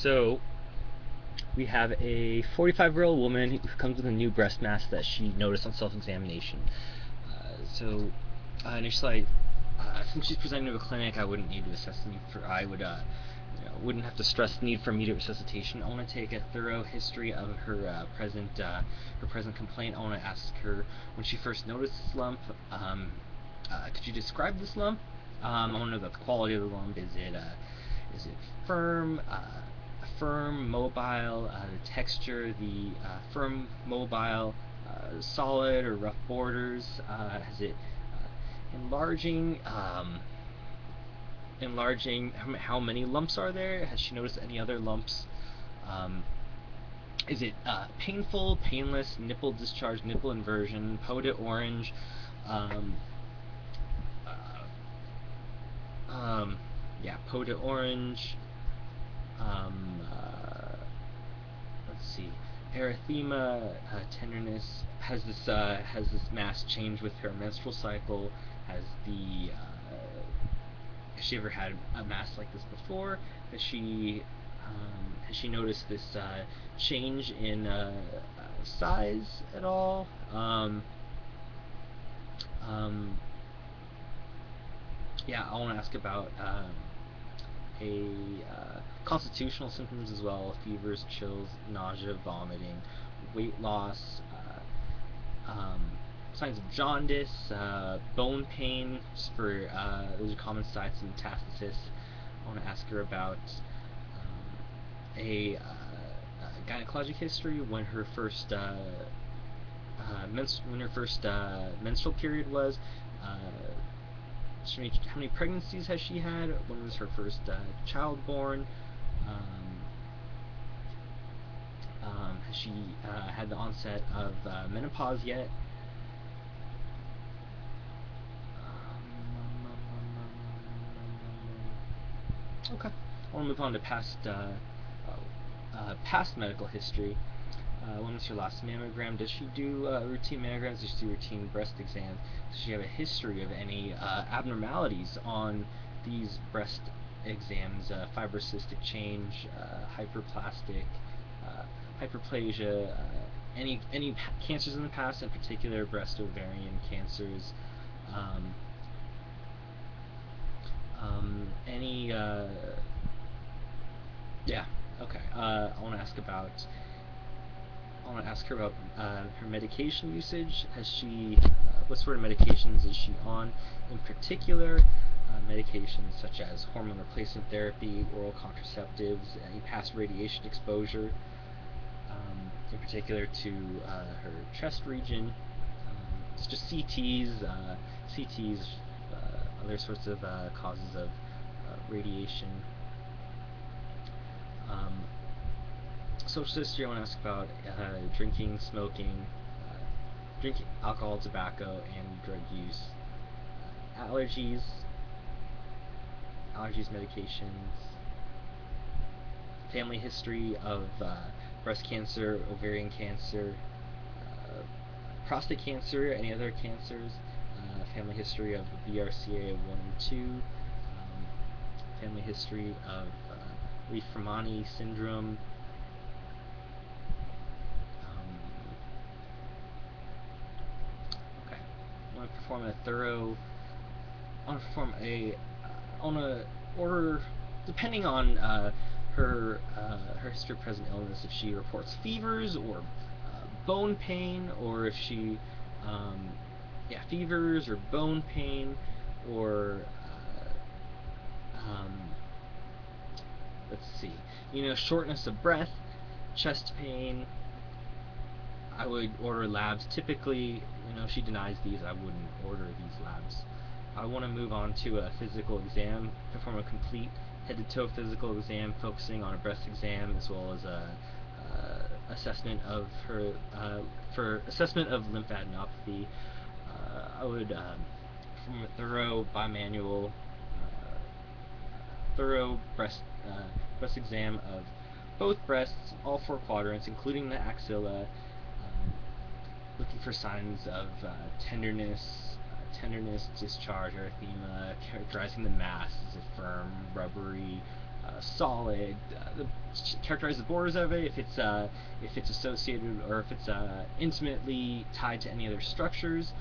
So we have a 45-year-old woman who comes with a new breast mass that she noticed on self-examination. Initially, since she's presenting to a clinic, I wouldn't need to assess the need for. Wouldn't have to stress the need for immediate resuscitation. I want to take a thorough history of her present complaint. I want to ask her when she first noticed this lump. Could you describe this lump? I want to know about the quality of the lump. Is it firm? Firm, mobile, the texture, the firm, mobile, solid or rough borders. Has it enlarging? How many lumps are there? Has she noticed any other lumps? Is it painful, painless, nipple discharge, nipple inversion, poda orange? Poda orange. Let's see, erythema, tenderness. Has this mass changed with her menstrual cycle? Has she ever had a mass like this before? Has she noticed this change in size at all? I want to ask about constitutional symptoms as well: fevers, chills, nausea, vomiting, weight loss, signs of jaundice, bone pain. Those are common signs of metastasis. I want to ask her about a gynecologic history, when her first menstrual period was. How many pregnancies has she had? When was her first child born? Has she had the onset of menopause yet? Okay. I want to move on to past medical history. When was her last mammogram? Does she do routine mammograms? Does she do routine breast exams? Does she have a history of any abnormalities on these breast exams? Fibrocystic change, hyperplastic, hyperplasia, any cancers in the past, in particular breast ovarian cancers? Any yeah okay I want to ask her about her medication usage. Has she what sort of medications is she on? In particular, medications such as hormone replacement therapy, oral contraceptives, any past radiation exposure, in particular to her chest region. It's just CTs, other sorts of causes of radiation. Social history, I want to ask about drinking, smoking, drinking alcohol, tobacco, and drug use. Allergies, medications, family history of breast cancer, ovarian cancer, prostate cancer, any other cancers, family history of BRCA 1 and 2, family history of Leigh-Fermani syndrome. I want to order, depending on her history of present illness, if she reports fevers or bone pain, or if she fevers or bone pain, or let's see, shortness of breath, chest pain. I would order labs. Typically, if she denies these, I wouldn't order these labs. I want to move on to a physical exam, perform a complete head-to-toe physical exam, focusing on a breast exam as well as a assessment of her for assessment of lymphadenopathy. I would perform a thorough bimanual, breast exam of both breasts, all four quadrants, including the axilla, looking for signs of tenderness, discharge, erythema, characterizing the mass. Is it firm, rubbery, solid, characterize the borders of it, if it's associated or if it's intimately tied to any other structures,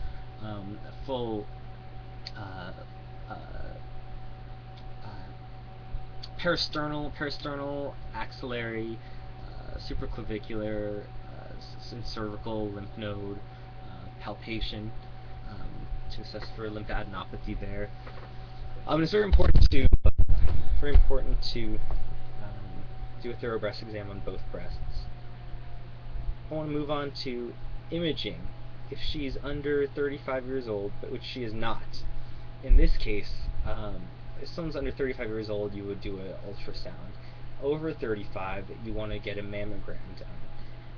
full uh, peristernal, axillary, supraclavicular, some cervical lymph node palpation to assess for lymphadenopathy there. It's very important to do a thorough breast exam on both breasts. I want to move on to imaging. If she's under 35 years old, but which she is not, in this case, if someone's under 35 years old, you would do an ultrasound. Over 35, you want to get a mammogram done.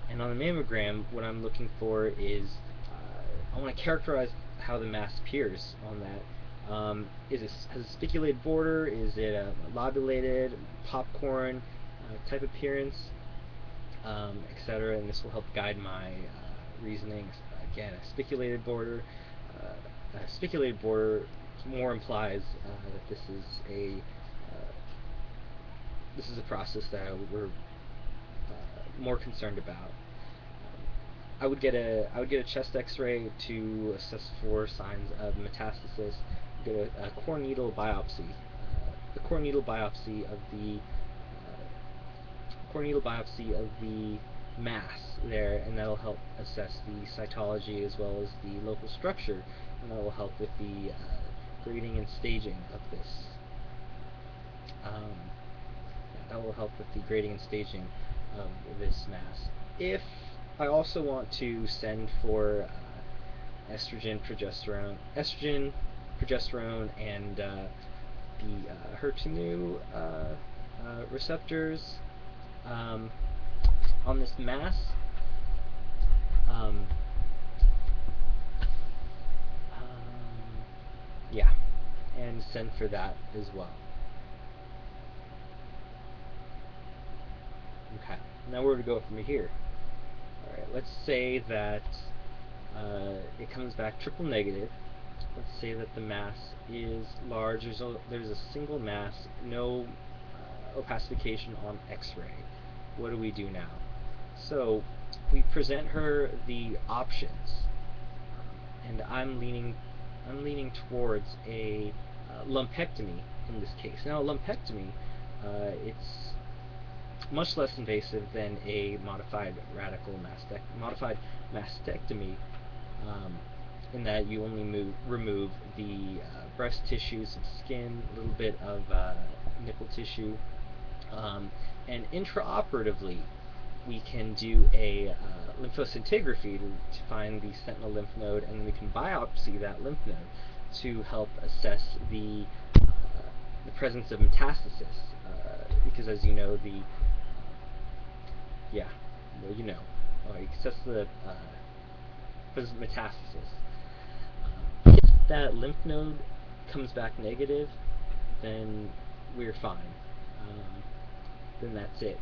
And on the mammogram, what I'm looking for is, I want to characterize how the mass appears on that. Has a spiculated border? Is it a lobulated, popcorn type appearance, etc.? And this will help guide my reasoning. Again, a spiculated border. More implies that this is a process that we're more concerned about. I would get a chest X-ray to assess for signs of metastasis. Get a core needle biopsy. The core needle biopsy of the mass there, and that'll help assess the cytology as well as the local structure, and that will help with the grading and staging of this. That will help with the grading and staging of this mass. If I also want to send for estrogen, progesterone, and the HER2 receptors on this mass. Yeah, and send for that as well. Okay, now where to go from here? Alright, let's say that it comes back triple negative. Let's say that the mass is large. There's a single mass, no opacification on X-ray. What do we do now? So we present her the options, and I'm leaning towards a lumpectomy in this case. Now, a lumpectomy, it's much less invasive than a modified mastectomy, in that you only remove the breast tissue, some skin, a little bit of nipple tissue, and intraoperatively we can do a lymphoscintigraphy to find the sentinel lymph node, and then we can biopsy that lymph node to help assess the presence of metastasis, because as you know, you can assess the presence of metastasis. If that lymph node comes back negative, then we're fine. Then that's it.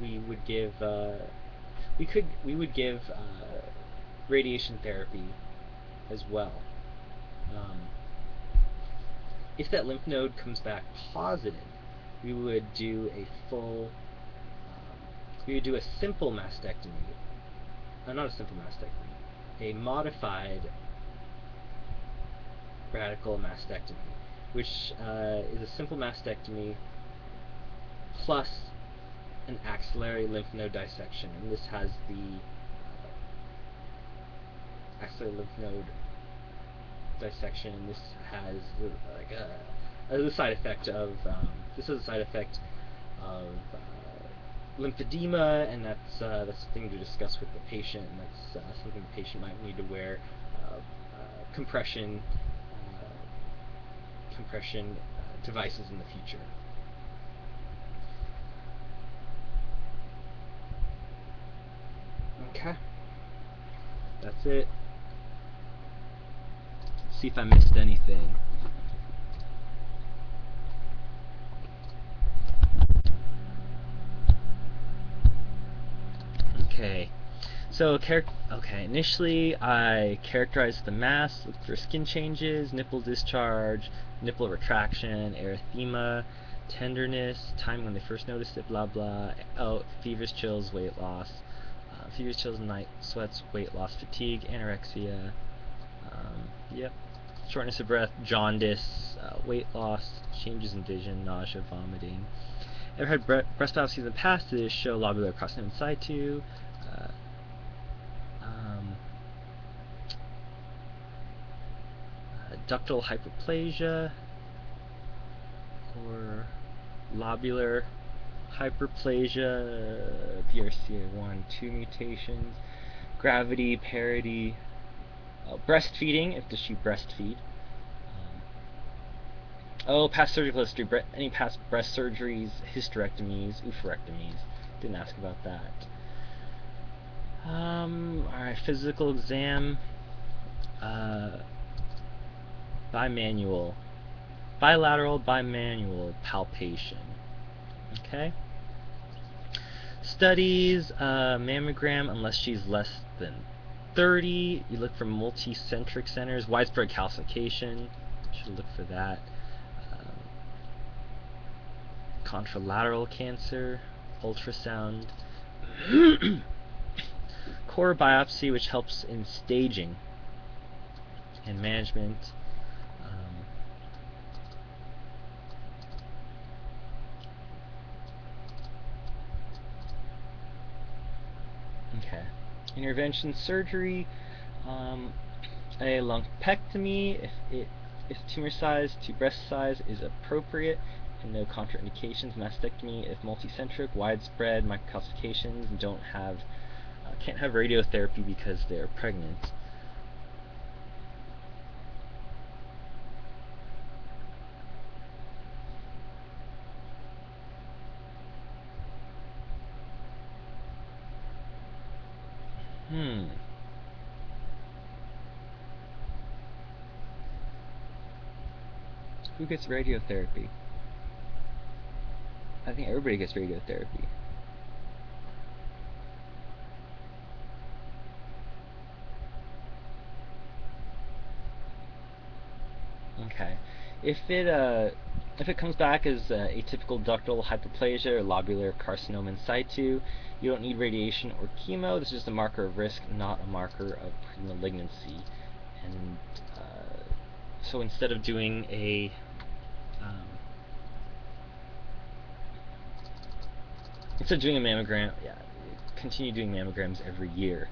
We would give radiation therapy as well. If that lymph node comes back positive, we would do a simple mastectomy. Not a simple mastectomy. A modified radical mastectomy, which is a simple mastectomy plus an axillary lymph node dissection, and this has the axillary lymph node dissection, and this has a side effect of lymphedema, and that's something to discuss with the patient, and that's something the patient might need to wear compression devices in the future. Okay, that's it. Let's see if I missed anything. Okay, so initially I characterized the mass, looked for skin changes, nipple discharge, nipple retraction, erythema, tenderness, time when they first noticed it, blah blah. Oh, fevers, chills, weight loss. Fevers, chills, night sweats, weight loss, fatigue, anorexia. Yep. Shortness of breath, jaundice, weight loss, changes in vision, nausea, vomiting. Ever had breast biopsies in the past? Did it show lobular carcinoma in situ? Uh, ductal hyperplasia or lobular hyperplasia, BRCA1, 2 mutations, gravity, parity, breastfeeding, if does she breastfeed, past surgical history, any past breast surgeries, hysterectomies, oophorectomies, didn't ask about that. Alright, physical exam, bimanual, bilateral, bimanual palpation, okay? Studies, mammogram, unless she's less than 30, you look for multicentric centers, widespread calcification, should look for that. Contralateral cancer, ultrasound, core biopsy, which helps in staging and management. Okay. Intervention surgery, a lumpectomy if tumor size to breast size is appropriate and no contraindications. Mastectomy if multicentric, widespread microcalcifications, can't have radiotherapy because they're pregnant. Who gets radiotherapy? I think everybody gets radiotherapy. Okay. If it comes back as atypical ductal hyperplasia or lobular carcinoma in situ, you don't need radiation or chemo. This is just a marker of risk, not a marker of premalignancy. And so instead of doing a mammogram, continue doing mammograms every year.